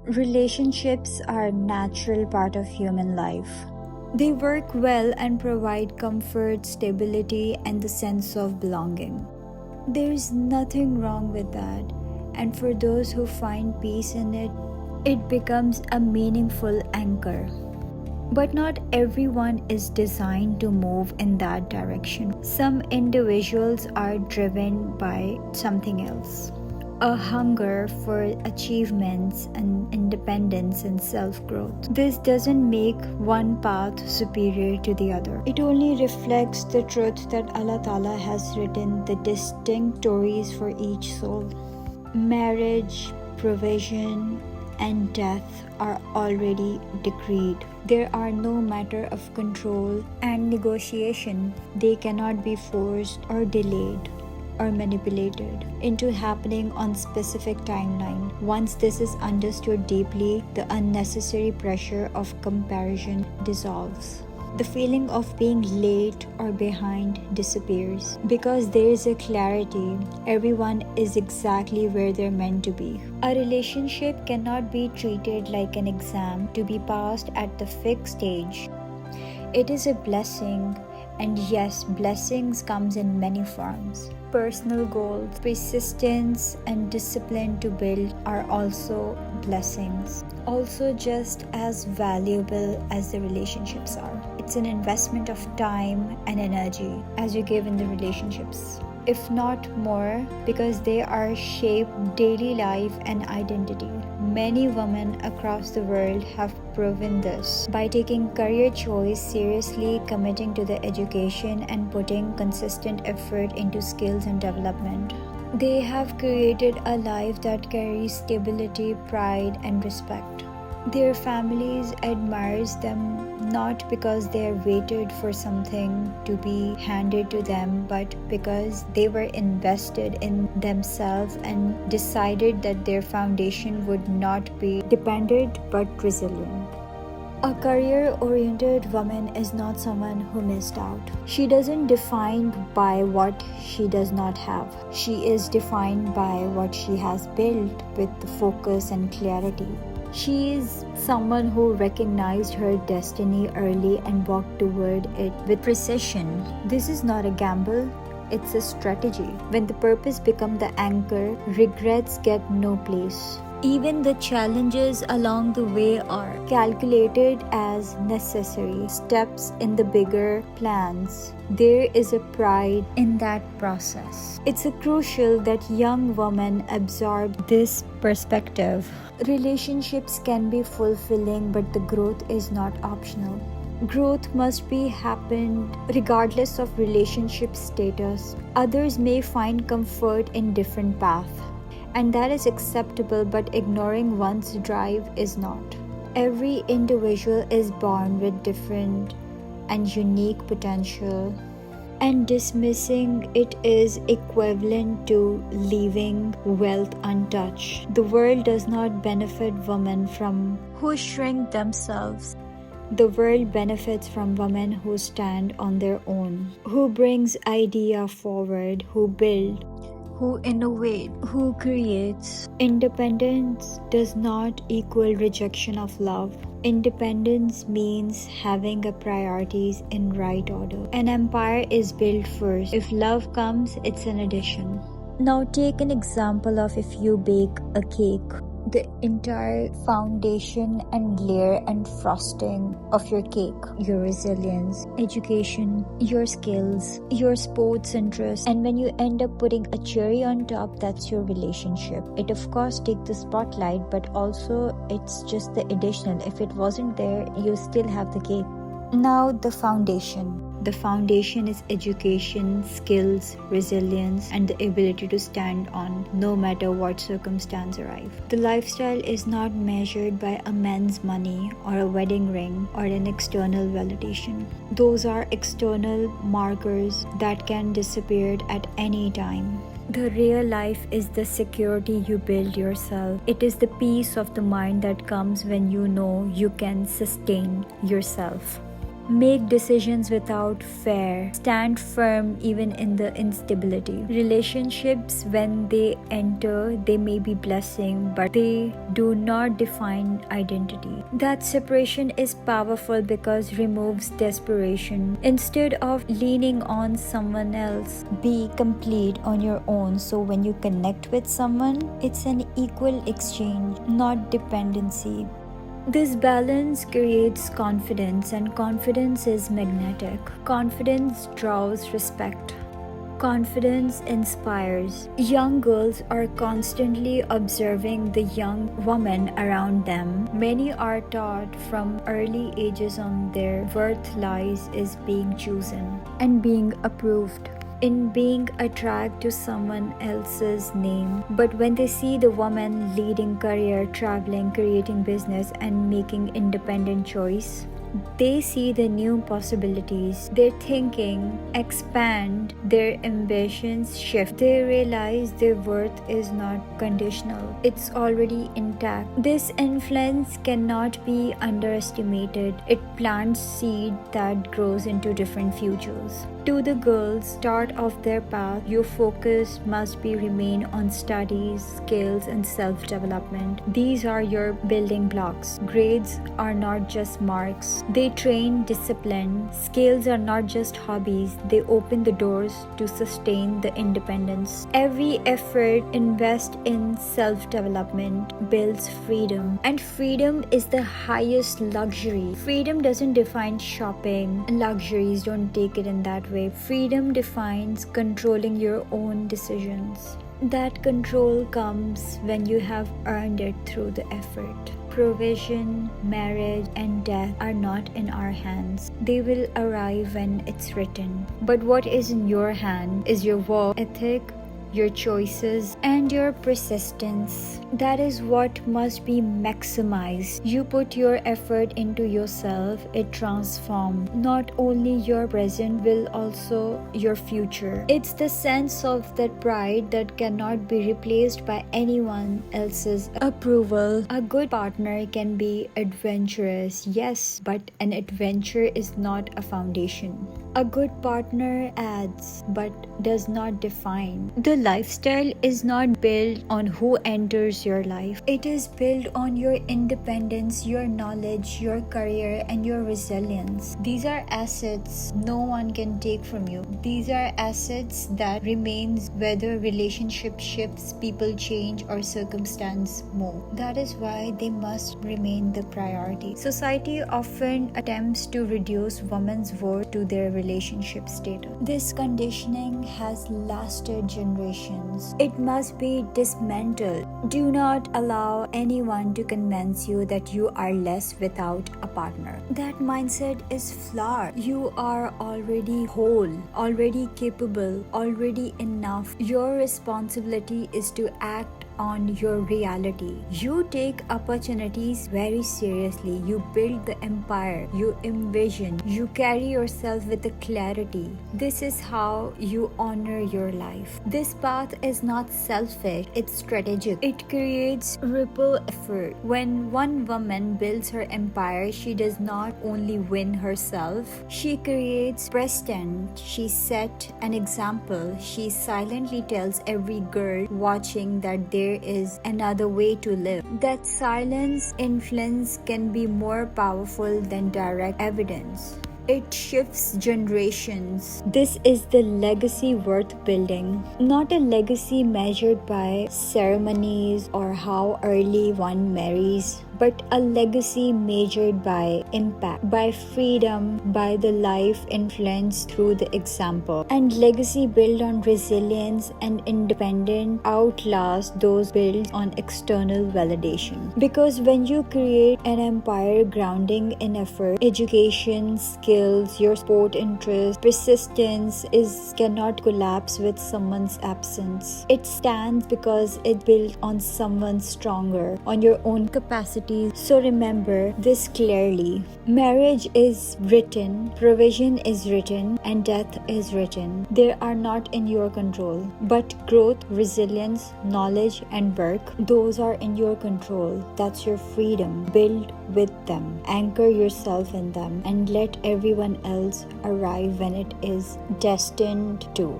Relationships are a natural part of human life. They work well and provide comfort, stability, and the sense of belonging. There is nothing wrong with that, and for those who find peace in it, it becomes a meaningful anchor. But not everyone is designed to move in that direction. Some individuals are driven by something else. A hunger for achievements and independence and self-growth. This doesn't make one path superior to the other. It only reflects the truth that Allah Ta'ala has written the distinct stories for each soul. Marriage, provision, and death are already decreed. There are no matter of control and negotiation. They cannot be forced or delayed or manipulated into happening on specific timeline. Once this is understood deeply, the unnecessary pressure of comparison dissolves. The feeling of being late or behind disappears because there is a clarity. Everyone is exactly where they're meant to be. A relationship cannot be treated like an exam to be passed at the fixed stage. It is a blessing, and yes, blessings comes in many forms. Personal goals, persistence, and discipline to build are also blessings. Also just as valuable as the relationships are. It's an investment of time and energy as you give in the relationships, if not more, because they are shape daily life and identity. Many women across the world have proven this by taking career choice seriously, committing to the education, and putting consistent effort into skills and development. They have created a life that carries stability, pride, and respect. Their families admires them not because they are waited for something to be handed to them, but because they were invested in themselves and decided that their foundation would not be dependent but resilient. A career-oriented woman is not someone who missed out. She doesn't define by what she does not have. She is defined by what she has built with the focus and clarity. She is someone who recognized her destiny early and walked toward it with precision. This is not a gamble, it's a strategy. When the purpose becomes the anchor, regrets get no place. Even the challenges along the way are calculated as necessary steps in the bigger plans. There is a pride in that process. It's crucial that young women absorb this perspective. Relationships can be fulfilling, but the growth is not optional. Growth must be happened regardless of relationship status. Others may find comfort in different paths, and that is acceptable, but ignoring one's drive is not. Every individual is born with different and unique potential, and dismissing it is equivalent to leaving wealth untouched. The world does not benefit women from who shrink themselves. The world benefits from women who stand on their own, who brings idea forward, who build, who innovate, who creates. Independence does not equal rejection of love. Independence means having a priorities in right order. An empire is built first. If love comes, it's an addition. Now take an example of if you bake a cake. The entire foundation and layer and frosting of your cake, your resilience, education, your skills, your sports interests, and when you end up putting a cherry on top, that's your relationship. It of course takes the spotlight, but also it's just the additional. If it wasn't there, you still have the cake. Now the foundation. The foundation is education, skills, resilience, and the ability to stand on no matter what circumstance arrive. The lifestyle is not measured by a man's money or a wedding ring or an external validation. Those are external markers that can disappear at any time. The real life is the security you build yourself. It is the peace of the mind that comes when you know you can sustain yourself. make decisions without fear, stand firm even in the instability. Relationships, when they enter, they may be blessing, but they do not define identity. That separation is powerful because it removes desperation. Instead of leaning on someone else, be complete on your own. So when you connect with someone, it's an equal exchange, not dependency. This balance creates confidence, and confidence is magnetic. Confidence draws respect. Confidence inspires. Young girls are constantly observing the young women around them. Many are taught from early ages on their worth lies is being chosen and being approved, in being attracted to someone else's name. But when they see the woman leading career, traveling, creating business, and making independent choice, they see the new possibilities. Their thinking expand, their ambitions shift. They realize their worth is not conditional, it's already intact. This influence cannot be underestimated. It plants seed that grows into different futures. To the girls, start of their path, your focus must be remain on studies, skills, and self-development. These are your building blocks. Grades are not just marks. They train discipline. Skills are not just hobbies. They open the doors to sustain the independence. Every effort invest in self-development builds freedom. And freedom is the highest luxury. Freedom doesn't define shopping. Luxuries, don't take it in that way. Freedom defines controlling your own decisions. That control comes when you have earned it through the effort. Provision, marriage, and death are not in our hands. They will arrive when it's written. But what is in your hand is your work ethic, your choices, and your persistence. That is what must be maximized. You put your effort into yourself, it transforms not only your present, will also your future. It's the sense of that pride that cannot be replaced by anyone else's approval. A good partner can be adventurous, yes, but an adventure is not a foundation. A good partner adds but does not define. The lifestyle is not built on who enters your life. It is built on your independence, your knowledge, your career, and your resilience. These are assets no one can take from you. These are assets that remains whether relationship shifts, people change, or circumstance move. That is why they must remain the priority. Society often attempts to reduce women's worth to their relationship status. This conditioning has lasted generations. It must be dismantled. Do not allow anyone to convince you that you are less without a partner. That mindset is flawed. You are already whole, already capable, already enough. Your responsibility is to act on your reality. You take opportunities very seriously. You build the empire. You envision. You carry yourself with a clarity. This is how you honor your life. This path is not selfish. It's strategic. It creates ripple effect. When one woman builds her empire, she does not only win herself, she creates precedent. She set an example. She silently tells every girl watching that there is another way to live. That silence influence can be more powerful than direct evidence. It shifts generations. This is the legacy worth building. Not a legacy measured by ceremonies or how early one marries, but a legacy measured by impact, by freedom, by the life influenced through the example. And legacy built on resilience and independence outlast those built on external validation. Because when you create an empire grounding in effort, education, skills, your sport interest, persistence cannot collapse with someone's absence. It stands because it built on someone stronger, on your own capacity. So remember this clearly. Marriage is written, provision is written, and death is written. They are not in your control. But growth, resilience, knowledge, and work, those are in your control. That's your freedom. Build with them. Anchor yourself in them and let every everyone else arrive when it is destined to.